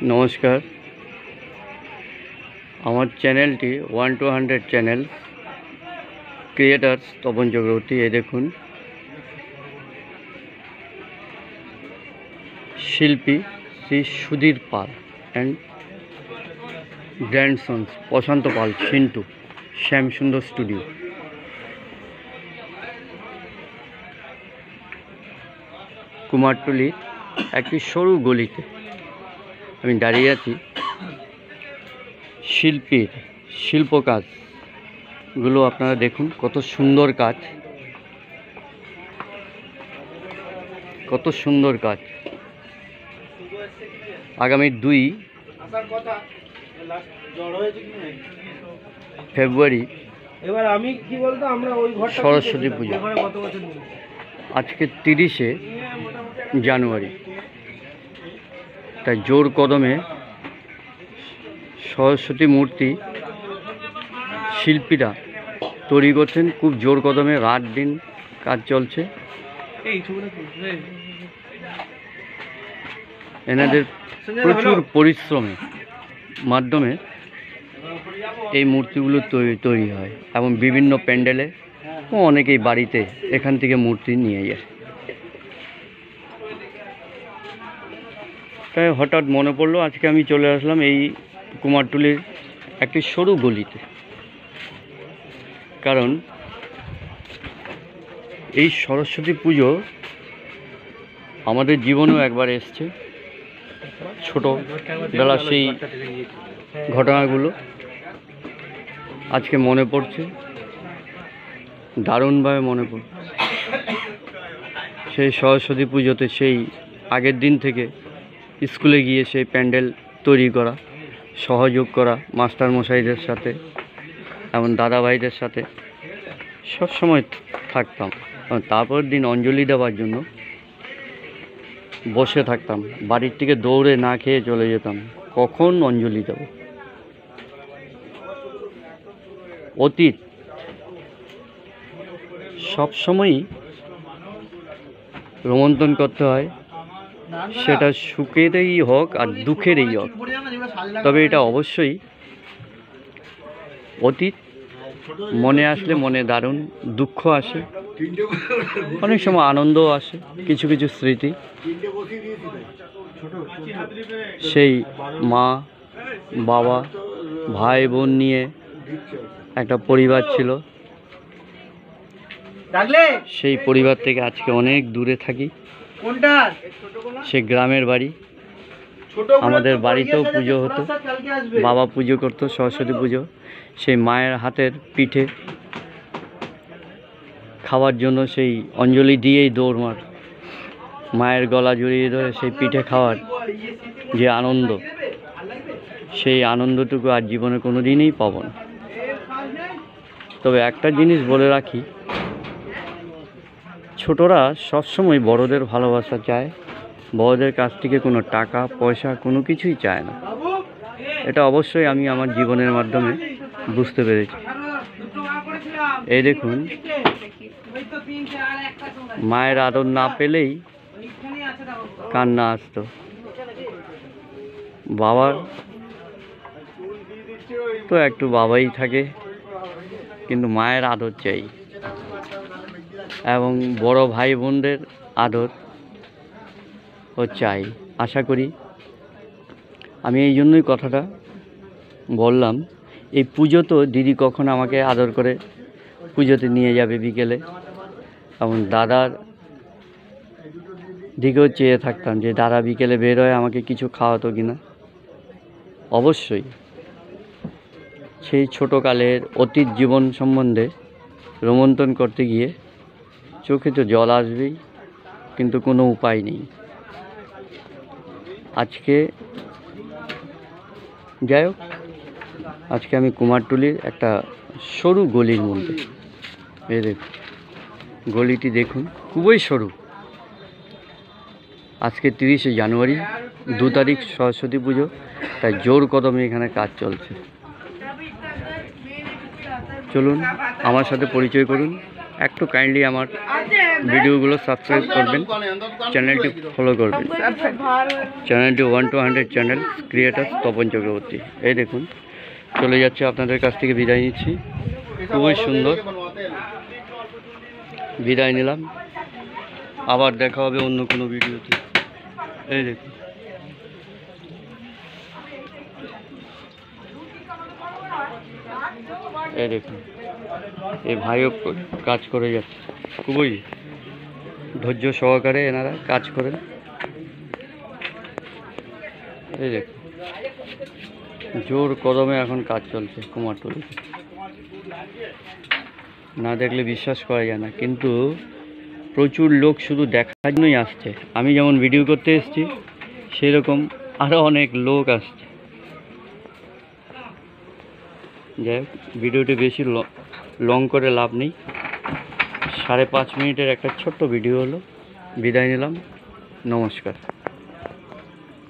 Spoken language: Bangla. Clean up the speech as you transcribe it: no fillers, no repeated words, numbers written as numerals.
নমস্কার, আমার চ্যানেলটি 1 to 100 channel creators Tapan Chakraborty. এই দেখুন, শিল্পী Shri Sudhir Pal and grandsons Prashanta Pal, Chintu, Shyamsundar studio. কুমারটুলির একটি সরু গলিতে আমি দাঁড়িয়ে আছি। শিল্পীর শিল্প কাজগুলো আপনারা দেখুন, কত সুন্দর কাজ, কত সুন্দর কাজ। আগামী 2 ফেব্রুয়ারি সরস্বতী পুজো, আজকে 30শে জানুয়ারি। তাই জোর কদমে সরস্বতী মূর্তি শিল্পীরা তৈরি করছেন, খুব জোর কদমে রাত দিন কাজ চলছে। এনাদের প্রচুর পরিশ্রমের মাধ্যমে এই মূর্তিগুলো তৈরি হয় এবং বিভিন্ন প্যান্ডেলে অনেকেই বাড়িতে এখান থেকে মূর্তি নিয়ে যায়। তাই হঠাৎ মনে পড়লো, আজকে আমি চলে আসলাম এই কুমারটুলির একটি সরু গলিতে। কারণ এই সরস্বতী পুজো আমাদের জীবনেও একবার এসছে, ছোটোবেলা সেই ঘটনাগুলো আজকে মনে পড়ছে, দারুণভাবে মনে পড়ছে। সেই সরস্বতী পুজোতে সেই আগের দিন থেকে স্কুলে গিয়ে সেই প্যান্ডেল তৈরি করা, সহযোগ করা মাস্টার মশাইদের সাথে এবং দাদা ভাইদের সাথে সবসময় থাকতাম। তারপর দিন অঞ্জলি দেওয়ার জন্য বসে থাকতাম, বাড়ির থেকে দৌড়ে না খেয়ে চলে যেতাম, কখন অঞ্জলি দেব। অতীত সবসময়ই রোমন্থন করতে হয়, সেটা সুখেরই হোক আর দুঃখেরই হোক। তবে এটা অবশ্যই অতীত মনে আসলে মনে দারুণ দুঃখ আসে, অনেক সময় আনন্দও আসে, কিছু কিছু স্মৃতি। সেই মা বাবা ভাই বোন নিয়ে একটা পরিবার ছিল, সেই পরিবার থেকে আজকে অনেক দূরে থাকি। সে গ্রামের বাড়ি, আমাদের বাড়িতেও পুজো হতো, বাবা পুজো করতো সরস্বতী পুজো। সেই মায়ের হাতের পিঠে খাওয়ার জন্য সেই অঞ্জলি দিয়েই দৌড়মার, মায়ের গলা জড়িয়ে ধরে সেই পিঠে খাওয়ার যে আনন্দ, সেই আনন্দটুকু আর জীবনে কোনো দিনই পাব না। তবে একটা জিনিস বলে রাখি, ছোটরা সবসময় বড়দের ভালোবাসা চায়, বড়দের কাছ থেকে কোনো টাকা পয়সা কোনো কিছুই চায় না। এটা অবশ্যই আমি আমার জীবনের মাধ্যমে বুঝতে পেরেছি। এই দেখুন, মায়ের আদর না পেলেই কান্না আসতো, বাবার তো একটু বাবাই থাকে, কিন্তু মায়ের আদর চাই এবং বড় ভাই বোনদের আদর ও চাই। আশা করি, আমি এই জন্যই কথাটা বললাম, এই পুজো তো দিদি কখন আমাকে আদর করে পুজোতে নিয়ে যাবে বিকেলে, এবং দাদার দিকেও চেয়ে থাকতাম যে দাদা বিকেলে বের হয় আমাকে কিছু খাওয়াতো কিনা। অবশ্যই সেই ছোটোকালের অতীত জীবন সম্বন্ধে রোমন্থন করতে গিয়ে চোখে তো জল আসবেই, কিন্তু কোনো উপায় নেই। আজকে যাই হোক, আজকে আমি কুমারটুলির একটা সরু গলির মধ্যে, এই দেখুন গলিটি দেখুন, খুবই সরু। আজকে 30শে জানুয়ারি, 2 তারিখ সরস্বতী পুজো, তাই জোর কদমে এখানে কাজ চলছে। চলুন আমার সাথে পরিচয় করুন, একটু কাইন্ডলি আমার ভিডিওগুলো সাবস্ক্রাইব করবেন, চ্যানেলটি ফলো করবেন। চ্যানেলটি 1 to 100 channel creator Tapan Chakraborty. এই দেখুন চলে যাচ্ছে, আপনাদের কাছ থেকে বিদায় নিচ্ছি। খুবই সুন্দর, বিদায় নিলাম। আবার দেখা হবে অন্য কোনো ভিডিওতে। এই দেখুন এই দেখুন এই ভাইও কাজ করে যাচ্ছে, খুবই ধৈর্য সহকারে এনারা কাজ করেন। এই দেখুন জোর কদমে এখন কাজ চলছে কুমারটুলিতে। না দেখলে বিশ্বাস করা যায় না, কিন্তু প্রচুর লোক শুধু দেখার জন্যই আসছে। আমি যেমন ভিডিও করতে এসেছি সেরকম আরও অনেক লোক আসছে। যাই হোক, ভিডিওটি বেশি লং করে লাভ নেই, 5.5 মিনিটের একটা ছোট্ট ভিডিও হলো। বিদায় নিলাম, নমস্কার।